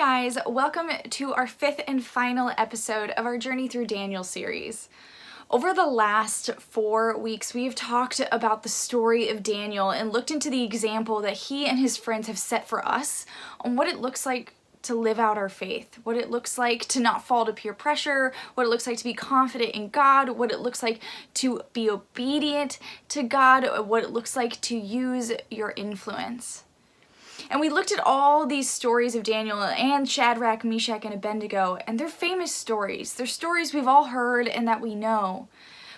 guys, welcome to our fifth and final episode of our Journey Through Daniel series. Over the last 4 weeks, we've talked about the story of Daniel and looked into the example that he and his friends have set for us on what it looks like to live out our faith, what it looks like to not fall to peer pressure, what it looks like to be confident in God, what it looks like to be obedient to God, what it looks like to use your influence. And we looked at all these stories of Daniel and Shadrach, Meshach, and Abednego, and they're famous stories. They're stories we've all heard and that we know.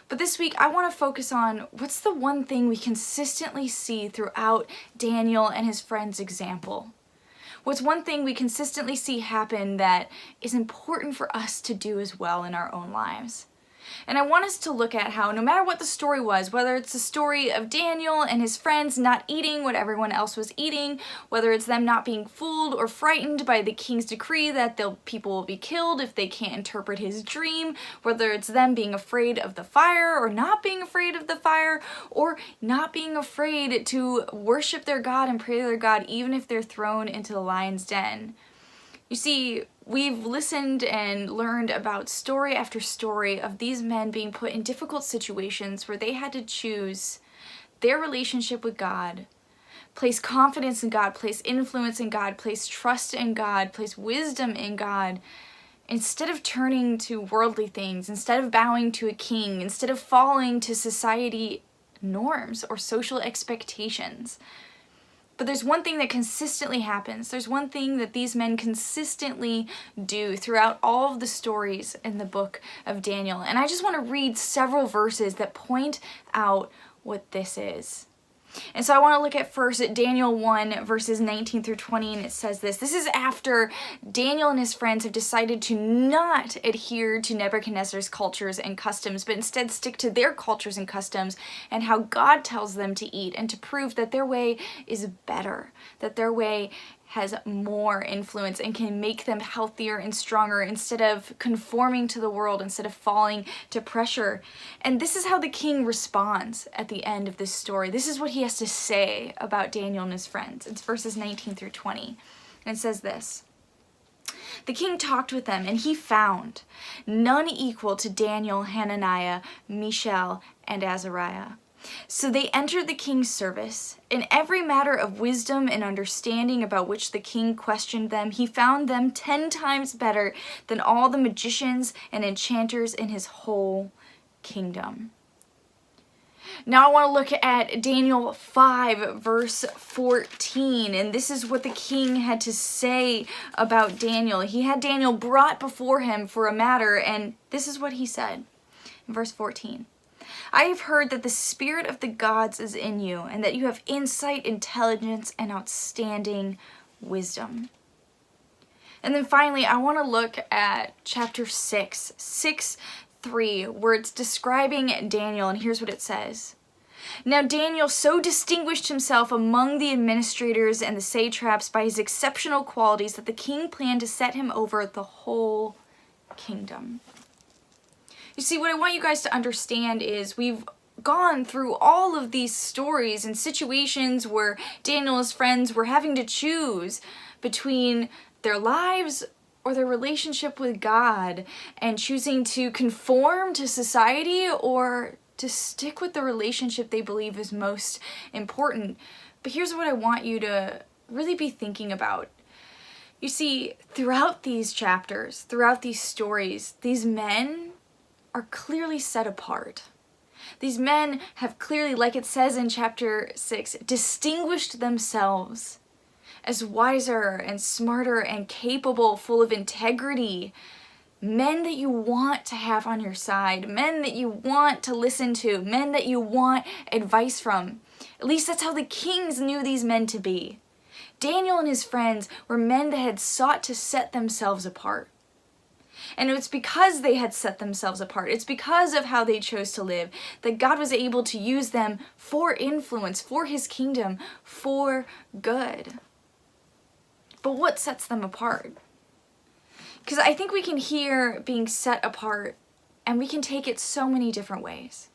But this week, I want to focus on what's the one thing we consistently see throughout Daniel and his friends' example. What's one thing we consistently see happen that is important for us to do as well in our own lives? And I want us to look at how no matter what the story was, whether it's the story of Daniel and his friends not eating what everyone else was eating, whether it's them not being fooled or frightened by the king's decree that people will be killed if they can't interpret his dream, whether it's them being afraid of the fire or not being afraid of the fire, or not being afraid to worship their God and pray to their God even if they're thrown into the lion's den. You see, we've listened and learned about story after story of these men being put in difficult situations where they had to choose their relationship with God, place confidence in God, place influence in God, place trust in God, place wisdom in God, instead of turning to worldly things, instead of bowing to a king, instead of falling to society norms or social expectations. But there's one thing that consistently happens. There's one thing that these men consistently do throughout all of the stories in the book of Daniel. And I just want to read several verses that point out what this is. And so I want to look at first at Daniel 1 verses 19 through 20, and it says this. This is after Daniel and his friends have decided to not adhere to Nebuchadnezzar's cultures and customs, but instead stick to their cultures and customs and how God tells them to eat, and to prove that their way is better, that their way has more influence and can make them healthier and stronger instead of conforming to the world, instead of falling to pressure. And this is how the king responds at the end of this story. This is what he has to say about Daniel and his friends. It's verses 19 through 20. And it says this. The king talked with them, and he found none equal to Daniel, Hananiah, Mishael, and Azariah. So they entered the king's service. In every matter of wisdom and understanding about which the king questioned them, he found them 10 times better than all the magicians and enchanters in his whole kingdom. Now I want to look at Daniel 5 verse 14, and this is what the king had to say about Daniel. He had Daniel brought before him for a matter, and this is what he said in verse 14. I have heard that the spirit of the gods is in you, and that you have insight, intelligence, and outstanding wisdom. And then finally, I want to look at chapter 6:3, where it's describing Daniel, and here's what it says. Now Daniel so distinguished himself among the administrators and the satraps by his exceptional qualities that the king planned to set him over the whole kingdom. You see, what I want you guys to understand is we've gone through all of these stories and situations where Daniel and his friends were having to choose between their lives or their relationship with God, and choosing to conform to society or to stick with the relationship they believe is most important. But here's what I want you to really be thinking about. You see, throughout these chapters, throughout these stories, these men are clearly set apart. These men have clearly, like it says in chapter 6, distinguished themselves as wiser and smarter and capable, full of integrity. Men that you want to have on your side, men that you want to listen to, men that you want advice from. At least that's how the kings knew these men to be. Daniel and his friends were men that had sought to set themselves apart. And it's because they had set themselves apart, it's because of how they chose to live, that God was able to use them for influence, for his kingdom, for good. But what sets them apart? Because I think we can hear being set apart, and we can take it so many different ways.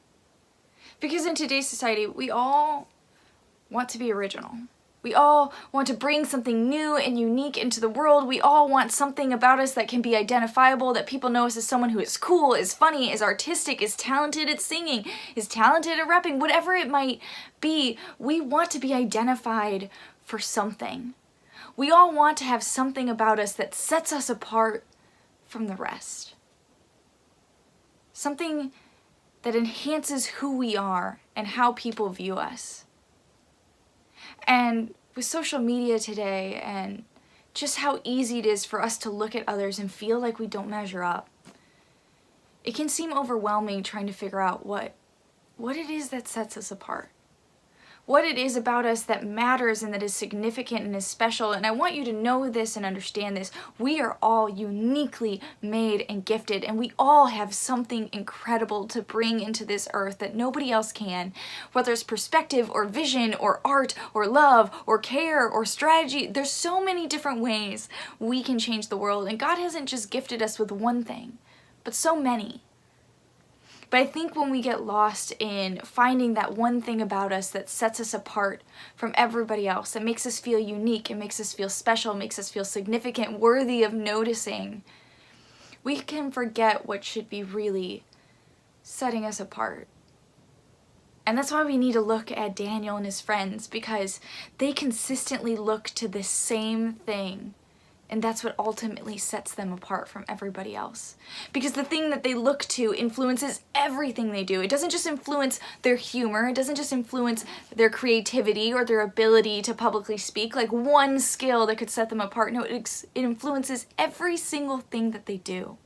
Because in today's society, we all want to be original. We all want to bring something new and unique into the world. We all want something about us that can be identifiable, that people know us as someone who is cool, is funny, is artistic, is talented at singing, is talented at rapping, whatever it might be. We want to be identified for something. We all want to have something about us that sets us apart from the rest. Something that enhances who we are and how people view us. And with social media today and just how easy it is for us to look at others and feel like we don't measure up, it can seem overwhelming trying to figure out what it is that sets us apart. What it is about us that matters and that is significant and is special. And I want you to know this and understand this. We are all uniquely made and gifted, and we all have something incredible to bring into this earth that nobody else can. Whether it's perspective or vision or art or love or care or strategy, there's so many different ways we can change the world. And God hasn't just gifted us with one thing, but so many. But I think when we get lost in finding that one thing about us that sets us apart from everybody else, that makes us feel unique, and makes us feel special, makes us feel significant, worthy of noticing, we can forget what should be really setting us apart. And that's why we need to look at Daniel and his friends, because they consistently look to the same thing. And that's what ultimately sets them apart from everybody else. Because the thing that they look to influences everything they do. It doesn't just influence their humor. It doesn't just influence their creativity or their ability to publicly speak, like one skill that could set them apart. No, it influences every single thing that they do.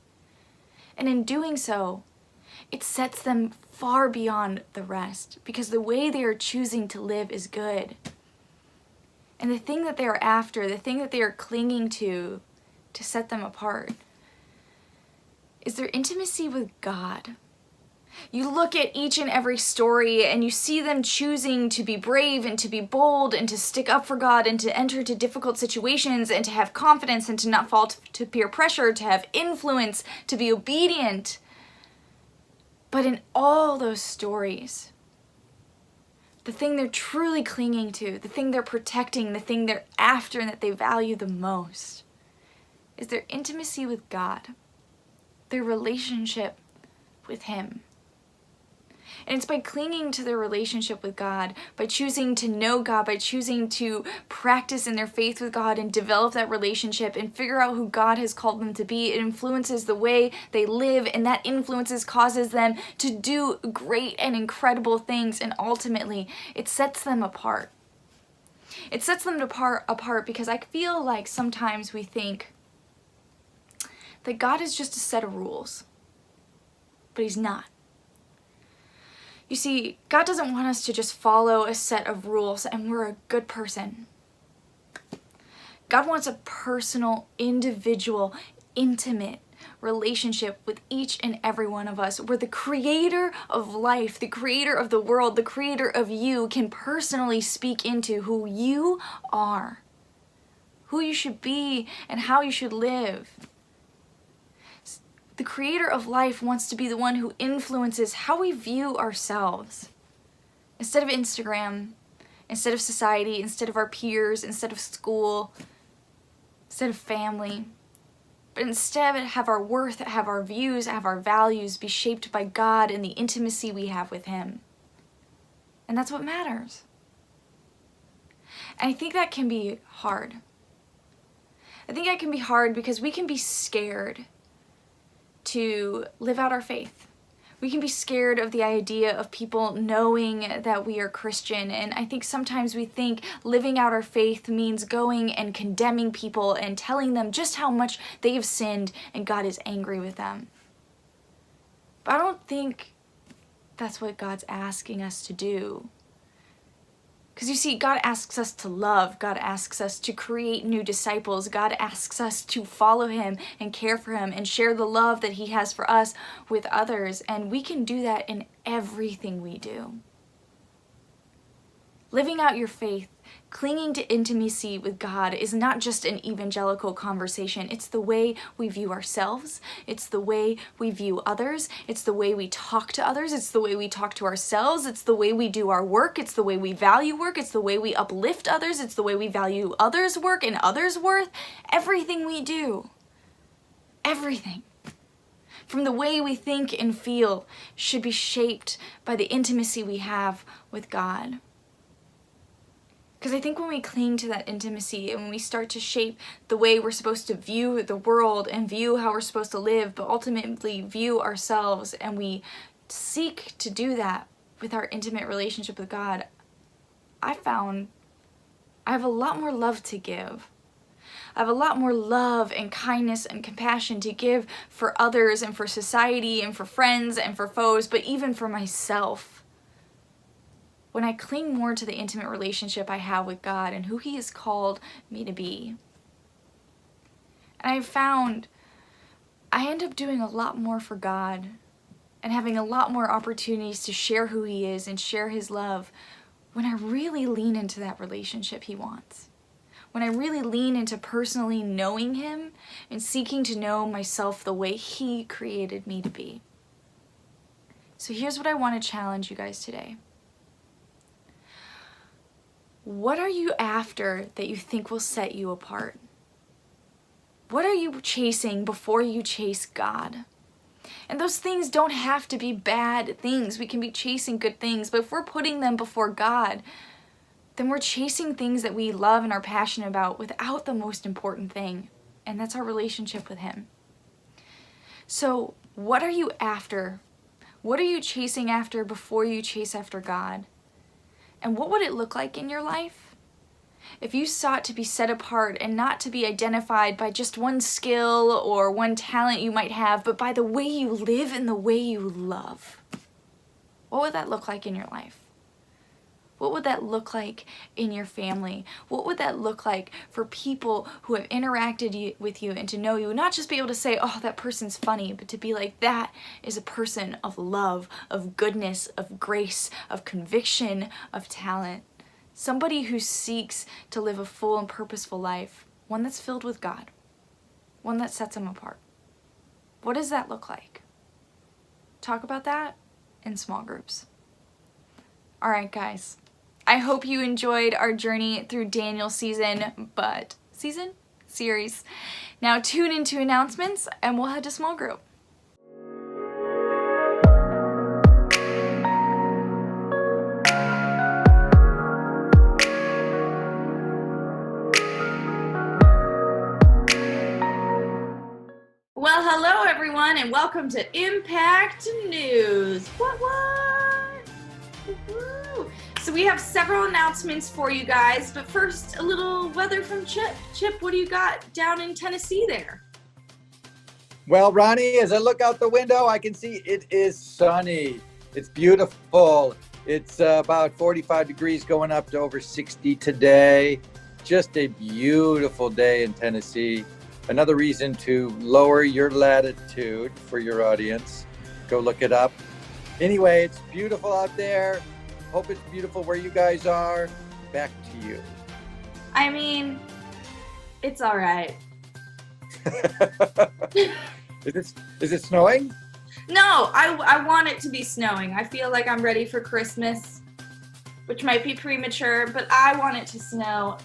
And in doing so, it sets them far beyond the rest, because the way they are choosing to live is good. And the thing that they are after, the thing that they are clinging to set them apart, is their intimacy with God. You look at each and every story and you see them choosing to be brave and to be bold and to stick up for God and to enter into difficult situations and to have confidence and to not fall to peer pressure, to have influence, to be obedient. But in all those stories, the thing they're truly clinging to, the thing they're protecting, the thing they're after and that they value the most, is their intimacy with God, their relationship with Him. And it's by clinging to their relationship with God, by choosing to know God, by choosing to practice in their faith with God and develop that relationship and figure out who God has called them to be. It influences the way they live, and that causes them to do great and incredible things, and ultimately it sets them apart. It sets them apart because I feel like sometimes we think that God is just a set of rules, but He's not. You see, God doesn't want us to just follow a set of rules and we're a good person. God wants a personal, individual, intimate relationship with each and every one of us, where the creator of life, the creator of the world, the creator of you can personally speak into who you are, who you should be, and how you should live. The creator of life wants to be the one who influences how we view ourselves. Instead of Instagram, instead of society, instead of our peers, instead of school, instead of family. But instead have our worth, have our views, have our values be shaped by God and the intimacy we have with Him. And that's what matters. And I think that can be hard. I think that can be hard because we can be scared to live out our faith. We can be scared of the idea of people knowing that we are Christian, and I think sometimes we think living out our faith means going and condemning people and telling them just how much they have sinned and God is angry with them. But I don't think that's what God's asking us to do. Because you see, God asks us to love. God asks us to create new disciples. God asks us to follow Him and care for Him and share the love that He has for us with others. And we can do that in everything we do. Living out your faith clinging to intimacy with God is not just an evangelical conversation. It's the way we view ourselves. It's the way we view others. It's the way we talk to others. It's the way we talk to ourselves. It's the way we do our work. It's the way we value work. It's the way we uplift others. It's the way we value others' work and others' worth. Everything we do. Everything. From the way we think and feel should be shaped by the intimacy we have with God. Because I think when we cling to that intimacy and when we start to shape the way we're supposed to view the world and view how we're supposed to live, but ultimately view ourselves, and we seek to do that with our intimate relationship with God, I found I have a lot more love to give. I have a lot more love and kindness and compassion to give for others and for society and for friends and for foes, but even for myself. When I cling more to the intimate relationship I have with God and who He has called me to be. And I've found I end up doing a lot more for God and having a lot more opportunities to share who He is and share His love when I really lean into that relationship He wants. When I really lean into personally knowing Him and seeking to know myself the way He created me to be. So here's what I want to challenge you guys today. What are you after that you think will set you apart? What are you chasing before you chase God? And those things don't have to be bad things. We can be chasing good things, but if we're putting them before God, then we're chasing things that we love and are passionate about without the most important thing, and that's our relationship with Him. So, what are you after? What are you chasing after before you chase after God? And what would it look like in your life if you sought to be set apart and not to be identified by just one skill or one talent you might have, but by the way you live and the way you love? What would that look like in your life? What would that look like in your family? What would that look like for people who have interacted with you and to know you? Not just be able to say, oh, that person's funny, but to be like, that is a person of love, of goodness, of grace, of conviction, of talent. Somebody who seeks to live a full and purposeful life, one that's filled with God, one that sets them apart. What does that look like? Talk about that in small groups. All right, guys. I hope you enjoyed our journey through Daniel series. Now tune into announcements and we'll head to small group. Well, hello everyone and welcome to Impact News. What? Woo-hoo. So we have several announcements for you guys, but first a little weather from Chip. Chip, what do you got down in Tennessee there? Well, Ronnie, as I look out the window, I can see it is sunny. It's beautiful. It's about 45 degrees going up to over 60 today. Just a beautiful day in Tennessee. Another reason to lower your latitude for your audience. Go look it up. Anyway, it's beautiful out there. Hope it's beautiful where you guys are. Back to you. I mean, it's all right. Is it snowing? No, I want it to be snowing. I feel like I'm ready for Christmas, which might be premature, but I want it to snow,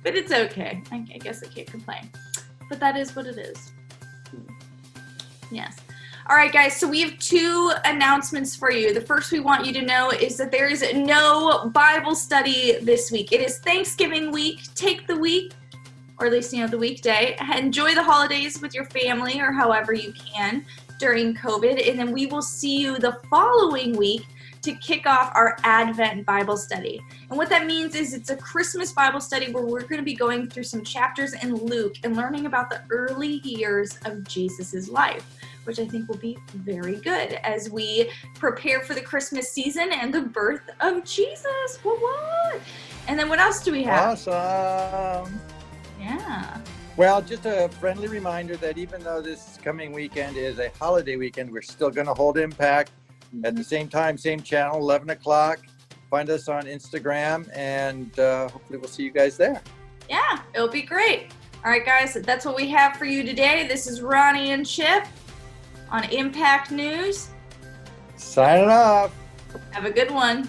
but it's okay. I guess I can't complain. But that is what it is. Yes. All right, guys, so we have two announcements for you. The first we want you to know is that there is no Bible study this week. It is Thanksgiving week. Take the week, or at least, the weekday. Enjoy the holidays with your family or however you can during COVID, and then we will see you the following week to kick off our Advent Bible study. And what that means is it's a Christmas Bible study where we're going to be going through some chapters in Luke and learning about the early years of Jesus's life, which I think will be very good as we prepare for the Christmas season and the birth of Jesus. What? And then what else do we have? Awesome. Yeah. Well, just a friendly reminder that even though this coming weekend is a holiday weekend, we're still going to hold Impact at the same time, same channel, 11 o'clock, find us on Instagram, and hopefully we'll see you guys there. Yeah, it'll be great. All right, guys, that's what we have for you today. This is Ronnie and Chip on Impact News. Signing off. Have a good one.